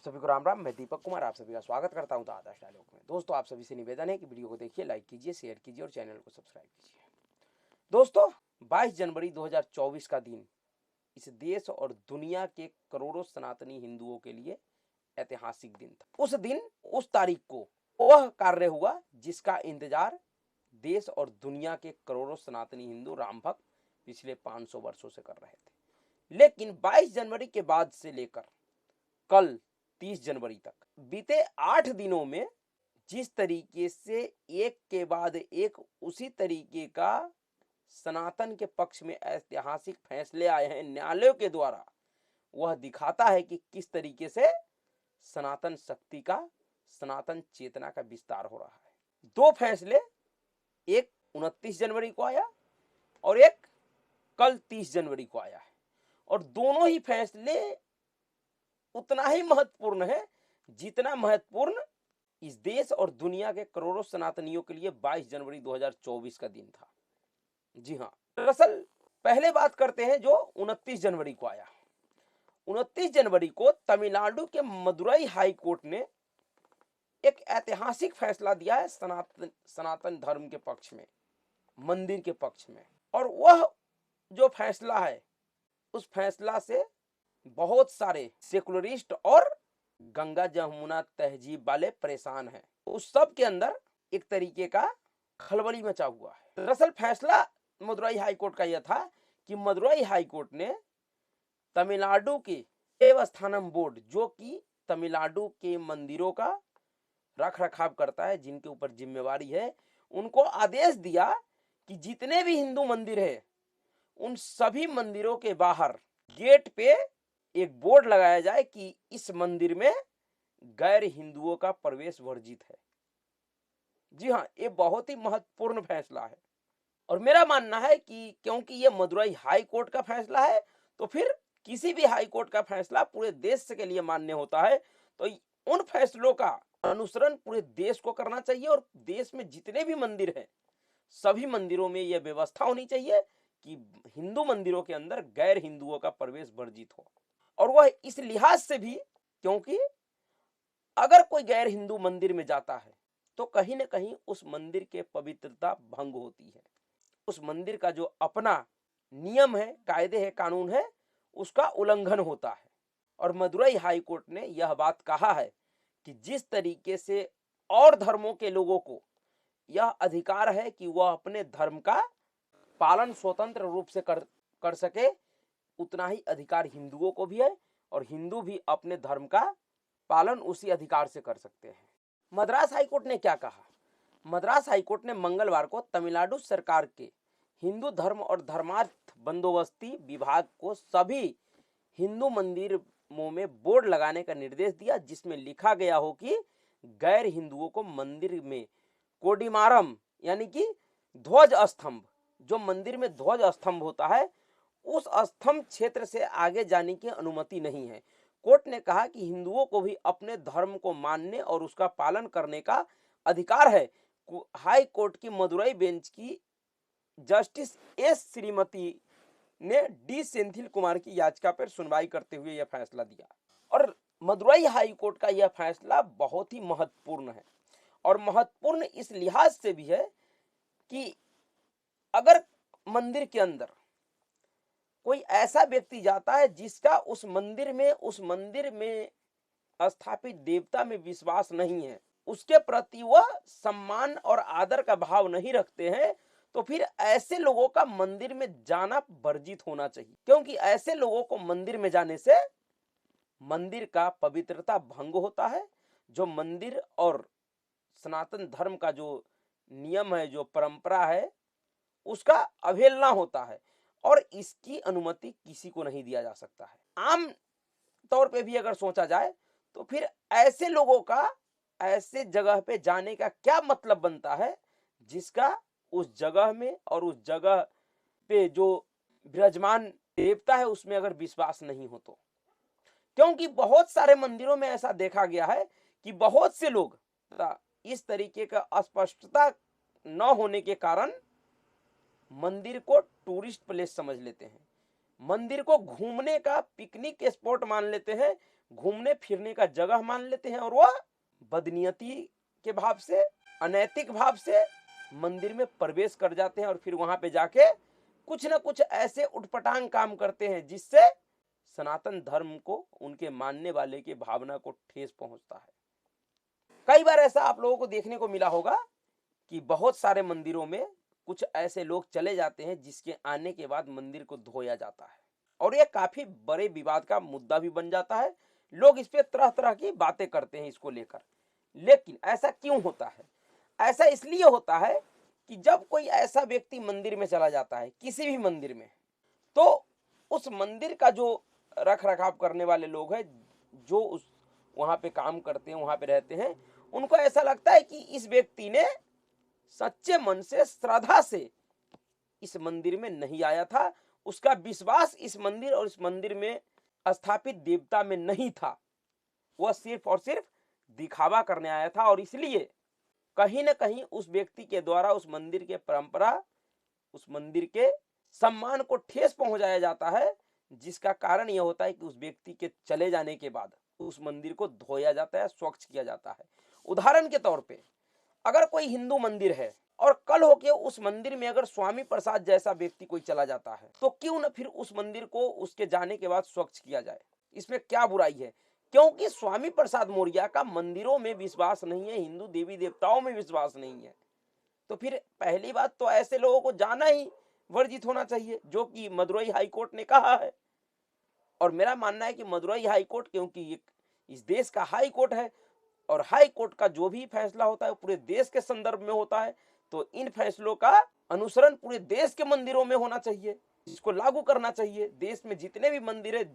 सभी को राम राम। मैं दीपक कुमार आप सभी का स्वागत करता हूं द आदर्श डायलॉग में। दोस्तों, आप सभी से निवेदन है कि वीडियो को देखिए, लाइक कीजिए, शेयर कीजिए और चैनल को सब्सक्राइब कीजिए। दोस्तों, 22 जनवरी 2024 का दिन इस देश और दुनिया के करोड़ों सनातनी हिंदुओं के लिए ऐतिहासिक दिन था। उस दिन, उस तारीख को वह कार्य हुआ जिसका इंतजार देश और दुनिया के करोड़ों सनातनी हिंदू राम भक्त पिछले 500 वर्षों से कर रहे थे। लेकिन 22 जनवरी के बाद से लेकर कल 30 जनवरी तक बीते 8 दिनों में जिस तरीके से एक के बाद एक उसी तरीके का सनातन के पक्ष में ऐतिहासिक फैसले आए हैं न्यायालयों के द्वारा, वह दिखाता है कि किस तरीके से सनातन शक्ति का, सनातन चेतना का विस्तार हो रहा है। दो फैसले, एक 29 जनवरी को आया और एक कल 30 जनवरी को आया है, और दोनों ही फैसले उतना ही महत्वपूर्ण है जितना महत्वपूर्ण इस देश और दुनिया के करोड़ों सनातनियों के लिए 22 जनवरी 2024 का दिन था। जी हाँ, दरअसल पहले बात करते हैं जो 29 जनवरी को आया। 29 जनवरी को तमिलनाडु के मदुरई हाई कोर्ट ने एक ऐतिहासिक फैसला दिया है सनातन धर्म के पक्ष में, मंदिर के पक्ष में। और वह जो फैसला है, उस फैसला से बहुत सारे सेकुलरिस्ट और गंगा जमुना तहजीब वाले परेशान हैं। उस सब के अंदर एक तरीके का खलबली मचा हुआ है। दरअसल फैसला मदुरई हाई कोर्ट का यह था कि मदुरई हाई कोर्ट ने तमिलनाडु के देवस्थानम बोर्ड, जो कि तमिलनाडु के मंदिरों का रख रखाव करता है, जिनके ऊपर जिम्मेवारी है, उनको आदेश दिया कि जितने भी हिंदू मंदिर है उन सभी मंदिरों के बाहर गेट पे एक बोर्ड लगाया जाए कि इस मंदिर में गैर हिंदुओं का प्रवेश वर्जित है। जी हाँ, ये बहुत ही महत्वपूर्ण फैसला है। और मेरा मानना है कि क्योंकि ये मदुरई हाई कोर्ट का फैसला है, तो फिर किसी भी हाई कोर्ट का फैसला पूरे देश के लिए मान्य होता है। तो उन फैसलों का अनुसरण पूरे देश को करना चाहिए, और देश में जितने भी मंदिर हैं सभी मंदिरों में यह व्यवस्था होनी चाहिए कि हिंदू मंदिरों के अंदर गैर हिंदुओं का प्रवेश वर्जित हो। और वह इस लिहाज से भी क्योंकि अगर कोई गैर हिंदू मंदिर में जाता है तो कहीं ना कहीं उस मंदिर के पवित्रता भंग होती है। उस मंदिर का जो अपना नियम है, कायदे है, कानून है, उसका उल्लंघन होता है। और मदुरई हाई कोर्ट ने यह बात कहा है कि जिस तरीके से और धर्मों के लोगों को यह अधिकार है कि वह अपने धर्म का पालन स्वतंत्र रूप से कर सके, उतना ही अधिकार हिंदुओं को भी है, और हिंदू भी अपने धर्म का पालन उसी अधिकार से कर सकते हैं। मद्रास हाईकोर्ट ने क्या कहा? मद्रास हाईकोर्ट ने मंगलवार को तमिलनाडु सरकार के हिंदू धर्म और धर्मार्थ बंदोबस्ती विभाग को सभी हिंदू मंदिरों में बोर्ड लगाने का निर्देश दिया, जिसमें लिखा गया हो कि गैर हिंदुओं को मंदिर में कोडिमारम यानी कि ध्वज स्तंभ, जो मंदिर में ध्वज स्तंभ होता है, उस स्तंभ क्षेत्र से आगे जाने की अनुमति नहीं है। कोर्ट ने कहा कि हिंदुओं को भी अपने धर्म को मानने और उसका पालन करने का अधिकार है। हाई कोर्ट की मदुरई बेंच की जस्टिस एस श्रीमती ने डी सेंथिल कुमार की याचिका पर सुनवाई करते हुए यह फैसला दिया। और मदुरई हाई कोर्ट का यह फैसला बहुत ही महत्वपूर्ण है, और महत्वपूर्ण इस लिहाज से भी है कि अगर मंदिर के अंदर कोई ऐसा व्यक्ति जाता है जिसका उस मंदिर में स्थापित देवता में विश्वास नहीं है, उसके प्रति वह सम्मान और आदर का भाव नहीं रखते हैं, तो फिर ऐसे लोगों का मंदिर में जाना वर्जित होना चाहिए। क्योंकि ऐसे लोगों को मंदिर में जाने से मंदिर का पवित्रता भंग होता है। जो मंदिर और सनातन धर्म का जो नियम है, जो परंपरा है, उसका अवहेलना होता है, और इसकी अनुमति किसी को नहीं दिया जा सकता है। आम तौर पे भी अगर सोचा जाए तो फिर ऐसे लोगों का ऐसे जगह पे जाने का क्या मतलब बनता है जिसका उस जगह में और उस जगह पे जो विराजमान देवता है उसमें अगर विश्वास नहीं हो तो। क्योंकि बहुत सारे मंदिरों में ऐसा देखा गया है कि बहुत से लोग इस तरीके का अस्पष्टता न होने के कारण मंदिर को टूरिस्ट प्लेस समझ लेते हैं, मंदिर को घूमने का पिकनिक स्पॉट मान लेते हैं, घूमने फिरने का जगह मान लेते हैं और वह बदनीयती के भाव से, अनैतिक भाव से मंदिर में प्रवेश कर जाते हैं और फिर वहां पे जाके कुछ ना कुछ ऐसे उटपटांग काम करते हैं जिससे सनातन धर्म को, उनके मानने वाले की भावना को ठेस पहुंचता है। कई बार ऐसा आप लोगों को देखने को मिला होगा कि बहुत सारे मंदिरों में कुछ ऐसे लोग चले जाते हैं जिसके आने के बाद मंदिर को धोया जाता है और यह काफी बड़े विवाद का मुद्दा भी बन जाता है। लोग इस पे तरह तरह की बातें करते हैं इसको लेकर। लेकिन ऐसा क्यों होता है? ऐसा इसलिए होता है कि जब कोई ऐसा व्यक्ति मंदिर में चला जाता है, किसी भी मंदिर में, तो उस मंदिर का जो रख रखाव करने वाले लोग हैं, जो उस वहां पे काम करते हैं, वहां पे रहते हैं, उनको ऐसा लगता है कि इस व्यक्ति ने सच्चे मन से, श्रद्धा से इस मंदिर में नहीं आया था, उसका विश्वास इस मंदिर और इस मंदिर में स्थापित देवता में नहीं था, वह सिर्फ और सिर्फ दिखावा करने आया था। और इसलिए कहीं ना कहीं उस व्यक्ति के द्वारा उस मंदिर के परंपरा, उस मंदिर के सम्मान को ठेस पहुंचाया जाता है, जिसका कारण यह होता है कि उस व्यक्ति के चले जाने के बाद उस मंदिर को धोया जाता है, स्वच्छ किया जाता है। उदाहरण के तौर पे, अगर कोई हिंदू मंदिर है और कल होके उस मंदिर में अगर स्वामी प्रसाद जैसा व्यक्ति कोई चला जाता है, तो क्यों न फिर उस मंदिर को उसके जाने के बाद स्वच्छ किया जाए? इसमें क्या बुराई है? क्योंकि स्वामी प्रसाद मौर्य का मंदिरों में विश्वास नहीं है, हिंदू देवी देवताओं में विश्वास नहीं है। तो फिर पहली बात तो ऐसे लोगों को जाना ही वर्जित होना चाहिए, जो कि मदुरई हाईकोर्ट ने कहा है। और मेरा मानना है कि मदुरई हाईकोर्ट, क्योंकि इस देश का हाई कोर्ट है और हाई कोर्ट का जो भी फैसला होता है वो पूरे देश के संदर्भ में होता है, तो इन फैसलों का अनुसरण पूरे देश के मंदिरों में होना चाहिए, इसको लागू करना चाहिए। देश में जितने भी मंदिर है,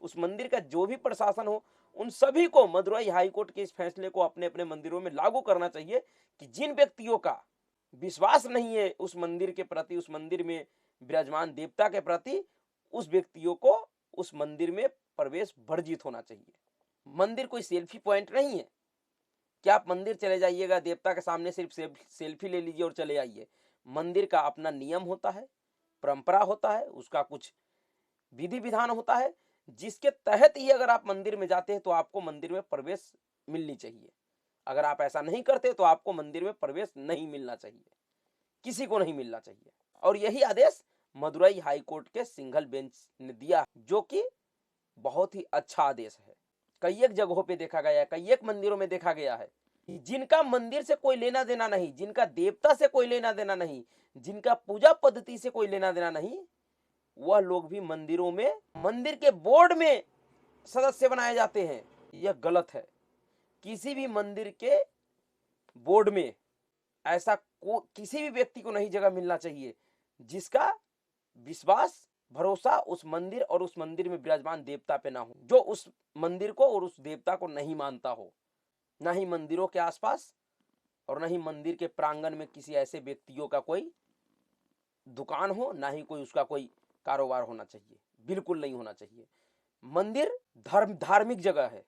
उस मंदिर का जो भी प्रशासन हो, उन सभी को मदुरई हाईकोर्ट के इस फैसले को अपने अपने मंदिरों में लागू करना चाहिए कि जिन व्यक्तियों का विश्वास नहीं है उस मंदिर के प्रति, उस मंदिर में विराजमान देवता के प्रति, उस व्यक्तियों को उस मंदिर में प्रवेश वर्जित होना चाहिए। मंदिर कोई सेल्फी पॉइंट नहीं है कि आप मंदिर चले जाइएगा, देवता के सामने सिर्फ सेल्फी ले लीजिए और चले आइए। मंदिर का अपना नियम होता है, परंपरा होता है, उसका कुछ विधि विधान होता है, जिसके तहत ही अगर आप मंदिर में जाते हैं तो आपको मंदिर में प्रवेश मिलनी चाहिए। अगर आप ऐसा नहीं करते तो आपको मंदिर में प्रवेश नहीं मिलना चाहिए, किसी को नहीं मिलना चाहिए। और यही आदेश मदुरई हाईकोर्ट के सिंगल बेंच ने दिया, जो कि बहुत ही अच्छा आदेश है। कई एक जगहों पे देखा गया है, कई एक मंदिरों में देखा गया है, जिनका मंदिर से कोई लेना देना नहीं, जिनका देवता से कोई लेना देना नहीं, जिनका पूजा पद्धति से कोई लेना देना नहीं, वह लोग भी मंदिरों में, मंदिर के बोर्ड में सदस्य बनाए जाते हैं। यह गलत है। किसी भी मंदिर के बोर्ड में ऐसा किसी भी व्यक्ति को नहीं जगह मिलना चाहिए जिसका विश्वास, भरोसा उस मंदिर और उस मंदिर में विराजमान देवता पे ना हो, जो उस मंदिर को और उस देवता को नहीं मानता हो। ना ही मंदिरों के आसपास और ना ही मंदिर के प्रांगण में किसी ऐसे व्यक्तियों का कोई दुकान हो, ना ही कोई उसका कोई कारोबार होना चाहिए, बिल्कुल नहीं होना चाहिए। मंदिर धार्मिक जगह है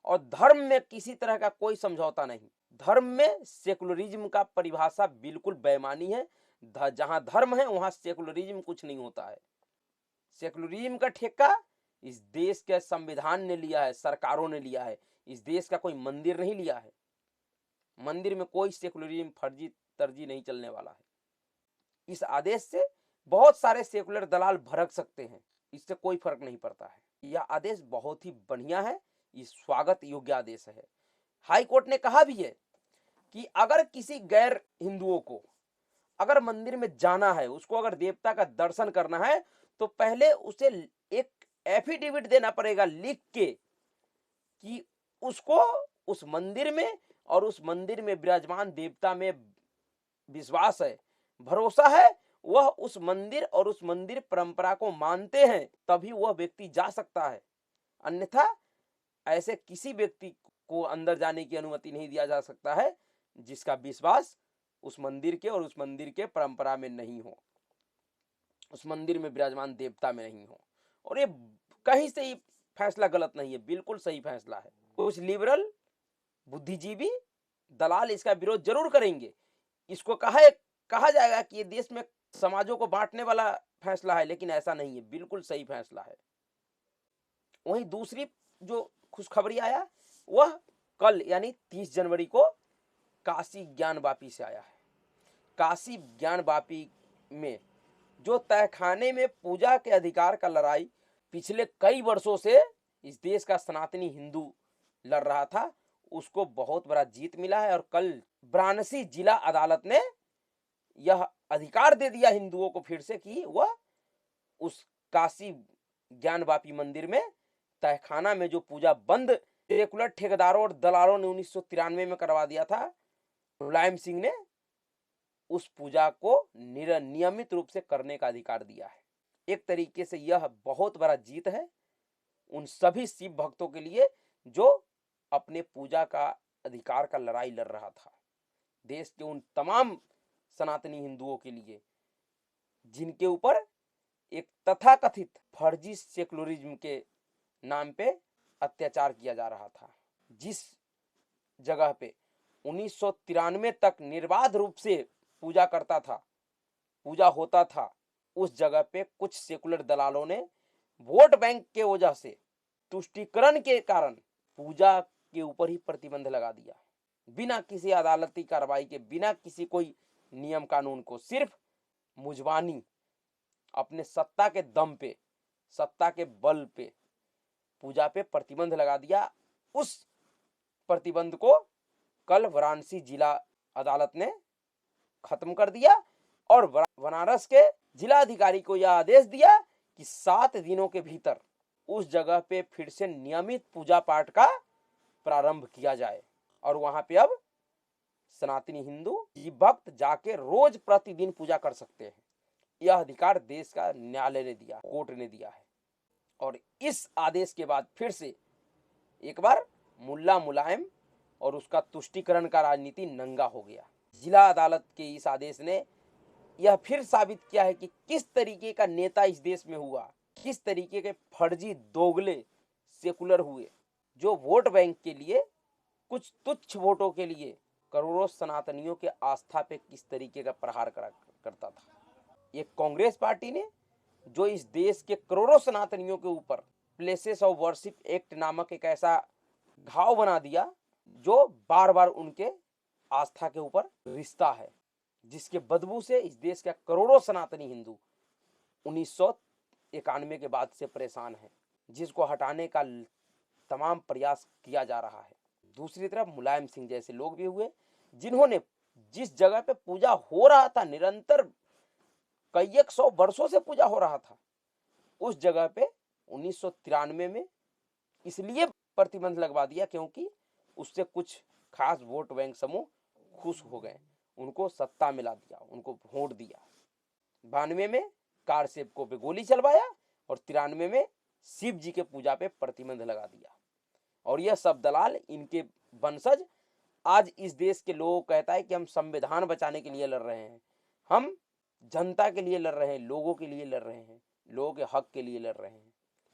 और धर्म में किसी तरह का कोई समझौता नहीं। धर्म में सेकुलरिज्म का परिभाषा बिल्कुल बेईमानी है। जहां धर्म है वहां सेकुलरिज्म कुछ नहीं होता है। सेकुलरिज्म का ठेका इस देश के संविधान ने लिया है, सरकारों ने लिया है, इस देश का कोई मंदिर नहीं लिया है। मंदिर में कोई सेकुलरिज्म फर्जी तरजी नहीं चलने वाला है। इस आदेश से बहुत सारे सेकुलर दलाल भड़क सकते हैं, इससे कोई फर्क नहीं पड़ता है। यह आदेश बहुत ही बढ़िया है, ये स्वागत योग्य आदेश है। हाई कोर्ट ने कहा भी है कि अगर किसी गैर हिंदुओं को अगर मंदिर में जाना है, उसको अगर देवता का दर्शन करना है, तो पहले उसे एक एफिडेविट देना पड़ेगा लिख के कि उसको उस मंदिर में और उस मंदिर में विराजमान देवता में विश्वास है, भरोसा है, वह उस मंदिर और उस मंदिर परंपरा को मानते हैं, तभी वह व्यक्ति जा सकता है। अन्यथा ऐसे किसी व्यक्ति को अंदर जाने की अनुमति नहीं दिया जा सकता है जिसका विश्वास उस मंदिर के और उस मंदिर के परंपरा में नहीं हो, उस मंदिर में विराजमान देवता में नहीं हो। और ये कहीं से ही फैसला गलत नहीं है, बिल्कुल सही फैसला है। कुछ लिबरल बुद्धिजीवी दलाल इसका विरोध जरूर करेंगे, इसको कहा जाएगा कि ये देश में समाजों को बांटने वाला फैसला है, लेकिन ऐसा नहीं है, बिल्कुल सही फैसला है। वहीं दूसरी जो खुशखबरी आया वह कल यानी 30 जनवरी को काशी ज्ञान वापी से आया है। काशी ज्ञान वापी में जो तहखाने में पूजा के अधिकार का लड़ाई पिछले कई वर्षों से इस देश का सनातनी हिंदू लड़ रहा था, उसको बहुत बड़ा जीत मिला है। और कल वाराणसी जिला अदालत ने यह अधिकार दे दिया हिंदुओं को फिर से कि वह उस काशी ज्ञान वापी मंदिर में तहखाना में जो पूजा बंद सेकुलर ठेकेदारों और दलालों ने 1993 में करवा दिया था, मुलायम सिंह ने उस पूजा को नियमित रूप से करने का अधिकार दिया है। एक तरीके से यह बहुत बड़ा जीत है उन सभी शिव भक्तों के लिए जो अपने पूजा का अधिकार का लड़ाई लड़ रहा था। देश के उन तमाम सनातनी हिंदुओं के लिए जिनके ऊपर एक तथाकथित फर्जी सेकुलरिज्म के नाम पे अत्याचार किया जा रहा था। जिस जगह पे 1993 तक निर्बाध रूप से पूजा करता था, पूजा होता था, उस जगह पे कुछ सेकुलर दलालों ने वोट बैंक के वजह से तुष्टीकरण के कारण पूजा के ऊपर ही प्रतिबंध लगा दिया, बिना किसी अदालती कार्रवाई के, बिना किसी कोई नियम कानून को, सिर्फ मुजबानी अपने सत्ता के दम पे, सत्ता के बल पे पूजा पे प्रतिबंध लगा दिया। उस प्रतिबंध को कल वाराणसी जिला अदालत ने खत्म कर दिया और बनारस के जिला अधिकारी को यह आदेश दिया कि 7 दिनों के भीतर उस जगह पे फिर से नियमित पूजा पाठ का प्रारंभ किया जाए और वहां पे अब सनातनी हिंदू भक्त जाके रोज प्रतिदिन पूजा कर सकते हैं। यह अधिकार देश का न्यायालय ने दिया, कोर्ट ने दिया है। और इस आदेश के बाद फिर से एक बार मुल्ला मुलायम और उसका तुष्टीकरण का राजनीति नंगा हो गया। जिला अदालत के इस आदेश ने यह फिर साबित किया है कि किस तरीके का नेता इस देश में हुआ, किस तरीके के फर्जी दोगले सेकुलर हुए जो वोट बैंक के लिए, कुछ तुच्छ वोटों के लिए करोड़ों सनातनियों के आस्था पे किस तरीके का प्रहार करता था। एक कांग्रेस पार्टी ने जो इस देश के करोड़ों सनातनियों के ऊपर प्लेसेस ऑफ वर्शिप एक्ट नामक एक ऐसा घाव बना दिया जो बार बार उनके आस्था के ऊपर रिश्ता है, जिसके बदबू से इस देश के करोड़ों सनातनी हिंदू 1991 के बाद से परेशान हैं, जिसको हटाने का तमाम प्रयास किया जा रहा है। दूसरी तरफ मुलायम सिंह जैसे लोग भी हुए जिन्होंने जिस जगह पे पूजा हो रहा था, निरंतर कई 100 वर्षों से पूजा हो रहा था, उस जगह पे 1993 में इसलिए प्रतिबंध लगवा दिया क्योंकि उससे कुछ खास वोट बैंक समूह खुश हो गए, उनको सत्ता मिला दिया, उनको वोट दिया। 92 में कार सेवकों पे गोली चलवाया और 93 में शिव जी के पूजा पे प्रतिबंध लगा दिया। और यह सब दलाल, इनके वंशज आज इस देश के लोगों को कहता है कि हम संविधान बचाने के लिए लड़ रहे हैं, हम जनता के लिए लड़ रहे हैं, लोगों के लिए लड़ रहे हैं, लोगों के हक के लिए लड़ रहे हैं।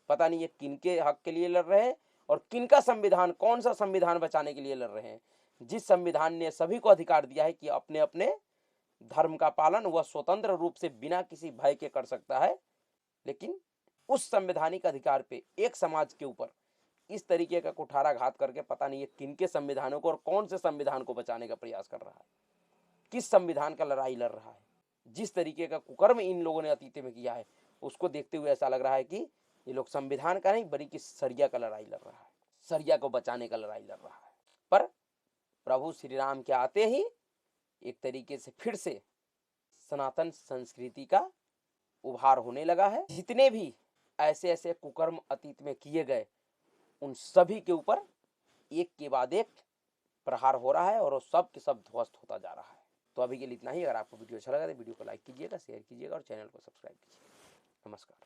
पता नहीं ये किनके हक के लिए लड़ रहे हैं और किनका संविधान, कौन सा संविधान बचाने के लिए लड़ रहे हैं। जिस संविधान ने सभी को अधिकार दिया है कि अपने अपने धर्म का पालन वह स्वतंत्र रूप से बिना किसी भय के कर सकता है, लेकिन उस संवैधानिक अधिकार पे एक समाज के ऊपर इस तरीके का कुठाराघात करके पता नहीं ये किनके संविधानों को और कौन से संविधान को बचाने का प्रयास कर रहा है, किस संविधान का लड़ाई लड़ रहा है। जिस तरीके का कुकर्म इन लोगों ने अतीत में किया है उसको देखते हुए ऐसा लग रहा है कि ये लोग संविधान का नहीं बल्कि सरिया का लड़ाई लड़ रहा है, सरिया को बचाने का लड़ाई लड़ रहा है। पर प्रभु श्री राम के आते ही एक तरीके से फिर से सनातन संस्कृति का उभार होने लगा है। जितने भी ऐसे ऐसे कुकर्म अतीत में किए गए उन सभी के ऊपर एक के बाद एक प्रहार हो रहा है और वो सब के सब ध्वस्त होता जा रहा है। तो अभी के लिए इतना ही। अगर आपको वीडियो अच्छा लगा तो वीडियो को लाइक कीजिएगा, शेयर कीजिएगा और चैनल को सब्सक्राइब कीजिएगा। नमस्कार।